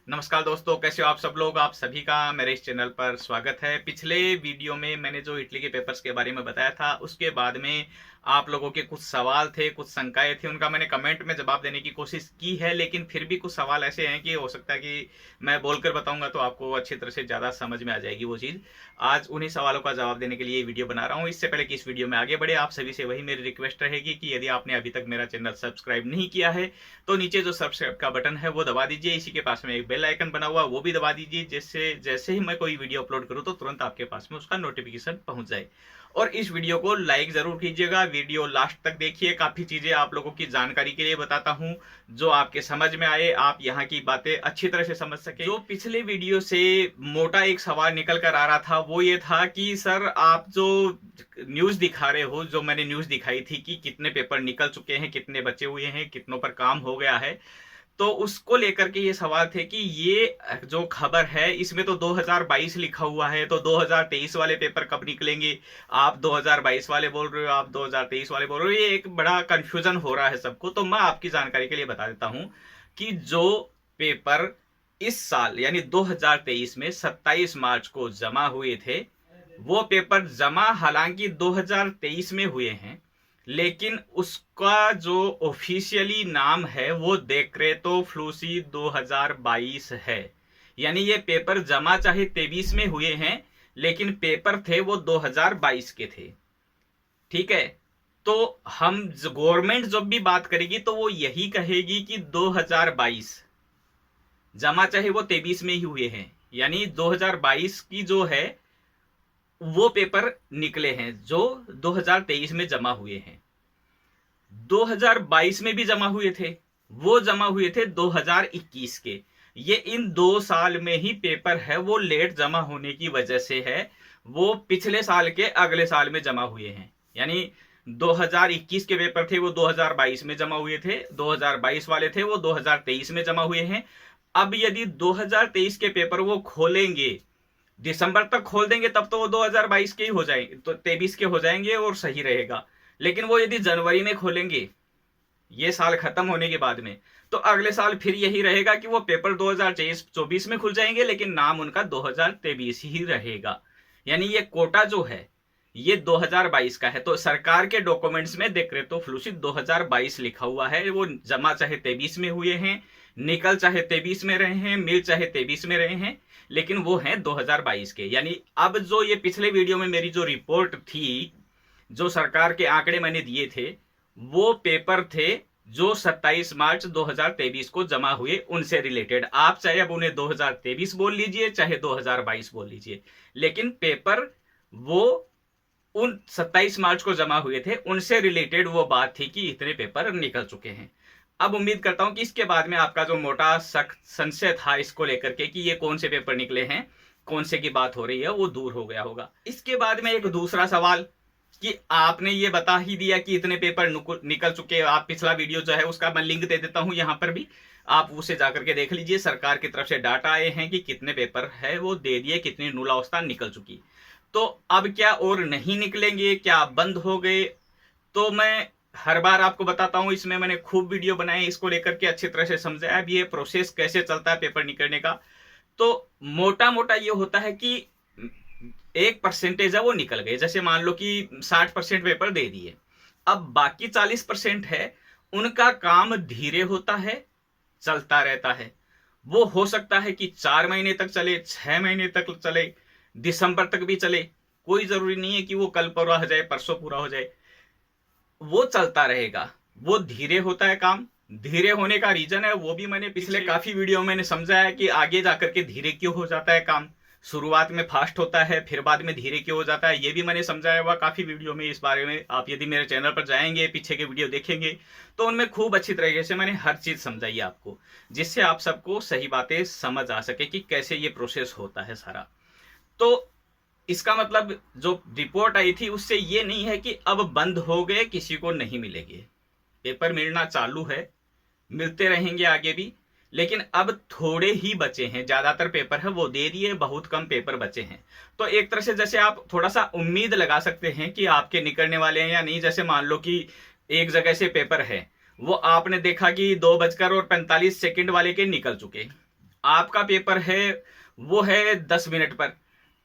नमस्कार दोस्तों, कैसे हो आप सब लोग। आप सभी का मेरे इस चैनल पर स्वागत है। पिछले वीडियो में मैंने जो इटली के पेपर्स के बारे में बताया था, उसके बाद में आप लोगों के कुछ सवाल थे, कुछ शंकाएं थी, उनका मैंने कमेंट में जवाब देने की कोशिश की है। लेकिन फिर भी कुछ सवाल ऐसे हैं कि हो सकता है कि मैं बोलकर बताऊंगा तो आपको अच्छी तरह से ज़्यादा समझ में आ जाएगी वो चीज़। आज उन्हीं सवालों का जवाब देने के लिए वीडियो बना रहा हूँ। इससे पहले कि इस वीडियो में आगे बढ़े, आप सभी से वही मेरी रिक्वेस्ट रहेगी कि यदि आपने अभी तक मेरा चैनल सब्सक्राइब नहीं किया है तो नीचे जो सब्सक्राइब का बटन है वो दबा दीजिए। इसी के पास में एक बेल आइकन बना हुआ वो भी दबा दीजिए, जिससे जैसे ही मैं कोई वीडियो अपलोड करूं तो तुरंत आपके पास में उसका नोटिफिकेशन पहुंच जाए। और इस वीडियो को लाइक जरूर कीजिएगा। वीडियो लास्ट तक देखिए, काफी चीजें आप लोगों की जानकारी के लिए बताता हूं जो आपके समझ में आए, आप यहाँ की बातें अच्छी तरह से समझ सके। जो पिछले वीडियो से मोटा एक सवाल निकल कर आ रहा था वो ये था कि सर आप जो न्यूज दिखा रहे हो, जो मैंने न्यूज दिखाई थी कि कितने पेपर निकल चुके हैं, कितने बचे हुए हैं, कितनों पर काम हो गया है, तो उसको लेकर के ये सवाल थे कि ये जो खबर है इसमें तो 2022 लिखा हुआ है, तो 2023 वाले पेपर कब निकलेंगे। आप 2022 वाले बोल रहे हो, आप 2023 वाले बोल रहे हो। ये एक बड़ा कंफ्यूजन हो रहा है सबको। तो मैं आपकी जानकारी के लिए बता देता हूं कि जो पेपर इस साल यानी 2023 में 27 मार्च को जमा हुए थे, वो पेपर जमा हालांकि 2023 में हुए हैं, लेकिन उसका जो ऑफिशियली नाम है वो डेक्रेटो फ्लूसी 2022 है। यानी ये पेपर जमा चाहे 23 में हुए हैं, लेकिन पेपर थे वो 2022 के थे। ठीक है। तो हम गवर्नमेंट जब भी बात करेगी तो वो यही कहेगी कि 2022 जमा चाहे वो 23 में ही हुए हैं, यानी 2022 की जो है वो पेपर निकले हैं जो 2023 में जमा हुए हैं। 2022 में भी जमा हुए थे, वो जमा हुए थे 2021 के। ये इन 2 साल में ही पेपर है वो लेट जमा होने की वजह से है, वो पिछले साल के अगले साल में जमा हुए हैं। यानी 2021 के पेपर थे वो 2022 में जमा हुए थे, 2022 वाले थे वो 2023 में जमा हुए हैं। अब यदि 2023 के पेपर वो खोलेंगे, दिसंबर तक खोल देंगे, तब तो वो 2022 के ही हो जाएंगे, तो 23 के हो जाएंगे और सही रहेगा। लेकिन वो यदि जनवरी में खोलेंगे ये साल खत्म होने के बाद में, तो अगले साल फिर यही रहेगा कि वो पेपर 2024 में खुल जाएंगे, लेकिन नाम उनका 2023 ही रहेगा। यानी ये कोटा जो है ये 2022 का है। तो सरकार के डॉक्यूमेंट्स में डेक्रेटो फ्लूसी 2022 लिखा हुआ है। वो जमा चाहे 23 में हुए हैं, निकल चाहे 23 में रहे हैं, मिल चाहे 23 में रहे हैं, लेकिन वो हैं 2022 के। यानी अब जो ये पिछले वीडियो में मेरी जो रिपोर्ट थी, जो सरकार के आंकड़े मैंने दिए थे, वो पेपर थे जो 27 मार्च 2023 को जमा हुए, उनसे रिलेटेड। आप चाहे अब उन्हें 2023 बोल लीजिए चाहे 2022 बोल लीजिए, लेकिन पेपर वो उन 27 मार्च को जमा हुए थे, उनसे रिलेटेड वो बात थी कि इतने पेपर निकल चुके हैं। अब उम्मीद करता हूं कि इसके बाद में आपका जो मोटा सख्त संशय था इसको लेकर के कि ये कौन से पेपर निकले हैं, कौन से की बात हो रही है, वो दूर हो गया होगा। इसके बाद में एक दूसरा सवाल कि आपने ये बता ही दिया कि इतने पेपर निकल चुके हैं। आप पिछला वीडियो जो है उसका मैं लिंक दे देता हूं यहां पर भी, आप उसे जाकर के देख लीजिए। सरकार की तरफ से डाटा आए हैं कि कितने पेपर है वो दे दिए, कितनी नूल अवस्था निकल चुकी। तो अब क्या और नहीं निकलेंगे, क्या बंद हो गए? तो मैं हर बार आपको बताता हूं, इसमें मैंने खूब वीडियो बनाए इसको लेकर के, अच्छी तरह से समझाया अब ये प्रोसेस कैसे चलता है पेपर निकलने का। तो मोटा मोटा ये होता है कि एक परसेंटेज है वो निकल गए। जैसे मान लो कि 60% पेपर दे दिए, अब बाकी 40% है उनका काम धीरे होता है, चलता रहता है। वो हो सकता है कि 4 महीने तक चले, 6 महीने तक चले, दिसंबर तक भी चले। कोई जरूरी नहीं है कि वो कल पूरा हो जाए, परसों पूरा हो जाए, वो चलता रहेगा। वो धीरे होता है काम। धीरे होने का रीजन है वो भी मैंने पिछले काफी वीडियो में मैंने समझाया कि आगे जाकर के धीरे क्यों हो जाता है काम। शुरुआत में फास्ट होता है, फिर बाद में धीरे क्यों हो जाता है, ये भी मैंने समझाया हुआ काफी वीडियो में इस बारे में। आप यदि मेरे चैनल पर जाएंगे, पीछे के वीडियो देखेंगे, तो उनमें खूब अच्छी तरीके से मैंने हर चीज समझाई है आपको, जिससे आप सबको सही बातें समझ आ सके कि कैसे ये प्रोसेस होता है सारा। तो इसका मतलब जो रिपोर्ट आई थी उससे ये नहीं है कि अब बंद हो गए, किसी को नहीं मिलेंगे। पेपर मिलना चालू है, मिलते रहेंगे आगे भी, लेकिन अब थोड़े ही बचे हैं। ज्यादातर पेपर है वो दे दिए, बहुत कम पेपर बचे हैं। तो एक तरह से जैसे आप थोड़ा सा उम्मीद लगा सकते हैं कि आपके निकलने वाले हैं या नहीं। जैसे मान लो कि एक जगह से पेपर है, वो आपने देखा कि 2:45 वाले के निकल चुके, आपका पेपर है वो है 10 मिनट पर,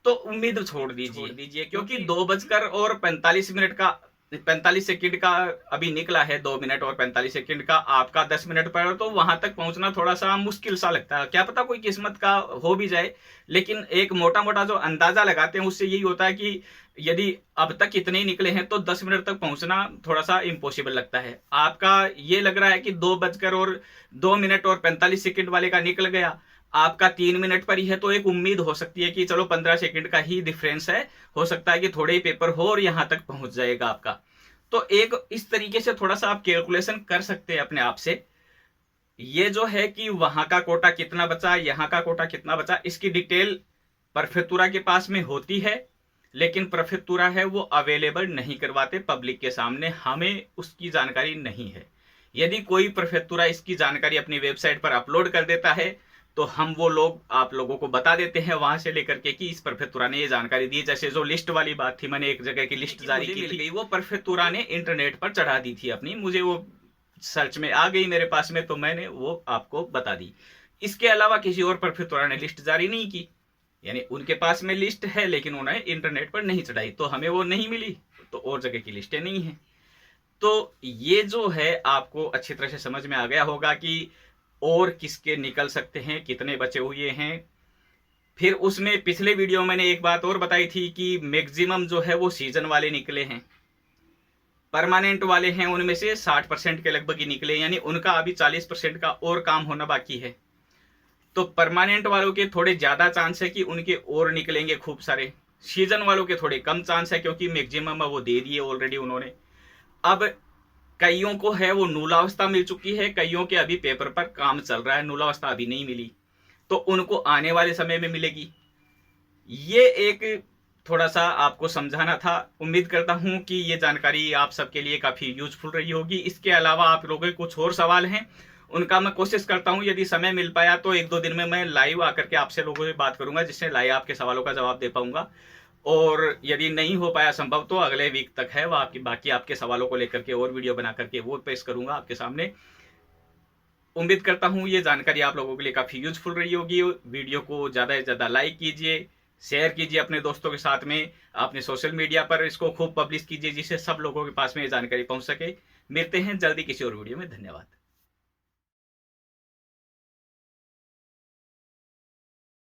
तो उम्मीद छोड़ दीजिए क्योंकि 2:45 का 45 सेकंड का अभी निकला है, 2 मिनट और 45 सेकंड का आपका 10 मिनट पर, तो वहां तक पहुंचना थोड़ा सा मुश्किल सा लगता है। क्या पता कोई किस्मत का हो भी जाए, लेकिन एक मोटा मोटा जो अंदाजा लगाते हैं उससे यही होता है कि यदि अब तक इतने ही निकले हैं तो 10 मिनट तक पहुंचना थोड़ा सा इम्पॉसिबल लगता है। आपका ये लग रहा है कि 2:02 और 45 सेकंड वाले का निकल गया, आपका 3 मिनट पर ही है, तो एक उम्मीद हो सकती है कि चलो 15 सेकंड का ही डिफरेंस है, हो सकता है कि थोड़े ही पेपर हो और यहां तक पहुंच जाएगा आपका। तो एक इस तरीके से थोड़ा सा आप कैलकुलेशन कर सकते हैं अपने आप से। ये जो है कि वहां का कोटा कितना बचा, यहां का कोटा कितना बचा, इसकी डिटेल प्रेफेक्टुरा के पास में होती है, लेकिन प्रेफेक्टुरा है वो अवेलेबल नहीं करवाते पब्लिक के सामने, हमें उसकी जानकारी नहीं है। यदि कोई प्रेफेक्टुरा इसकी जानकारी अपनी वेबसाइट पर अपलोड कर देता है तो हम वो लोग आप लोगों को बता देते हैं वहां से लेकर के कि इस प्रेफेक्टुरा ने ये जानकारी दी। जैसे जो लिस्ट वाली बात थी, मैंने एक जगह की लिस्ट जारी की थी, वो प्रेफेक्टुरा ने इंटरनेट पर चढ़ा दी थी अपनी, मुझे वो सर्च में आ गई मेरे पास में, तो मैंने वो आपको बता दी। इसके अलावा किसी और प्रेफेक्टुरा ने लिस्ट जारी नहीं की, यानी उनके पास में लिस्ट है लेकिन उन्होंने इंटरनेट पर नहीं चढ़ाई, तो हमें वो नहीं मिली, तो और जगह की लिस्टें नहीं है। तो ये जो है आपको अच्छी तरह से समझ में आ गया होगा कि और किसके निकल सकते हैं, कितने बचे हुए हैं। फिर उसमें पिछले वीडियो में मैंने एक बात और बताई थी कि मैक्सिमम जो है वो सीजन वाले निकले हैं, परमानेंट वाले हैं उनमें से 60% के लगभग ही निकले, यानी उनका अभी 40% का और काम होना बाकी है। तो परमानेंट वालों के थोड़े ज्यादा चांस है कि उनके और निकलेंगे खूब सारे, सीजन वालों के थोड़े कम चांस है क्योंकि मैक्सिमम वो दे दिए ऑलरेडी उन्होंने। अब कईयों को है वो नूलावस्था मिल चुकी है, कईयों के अभी पेपर पर काम चल रहा है, नूलावस्था अभी नहीं मिली, तो उनको आने वाले समय में मिलेगी। ये एक थोड़ा सा आपको समझाना था। उम्मीद करता हूं कि ये जानकारी आप सबके लिए काफी यूजफुल रही होगी। इसके अलावा आप लोगों के कुछ और सवाल हैं, उनका मैं कोशिश करता हूं यदि समय मिल पाया तो 1-2 दिन में मैं लाइव आकर के आपसे लोगों से बात करूंगा, जिससे लाइव आपके सवालों का जवाब दे पाऊंगा। और यदि नहीं हो पाया संभव तो अगले वीक तक है वो बाकी आपके सवालों को लेकर के और वीडियो बना करके वो पेश करूंगा आपके सामने। उम्मीद करता हूं ये जानकारी आप लोगों के लिए काफी यूजफुल रही होगी। वीडियो को ज्यादा से ज्यादा लाइक कीजिए, शेयर कीजिए अपने दोस्तों के साथ में, अपने सोशल मीडिया पर इसको खूब पब्लिश कीजिए जिससे सब लोगों के पास में ये जानकारी पहुंच सके। मिलते हैं जल्दी किसी और वीडियो में, धन्यवाद।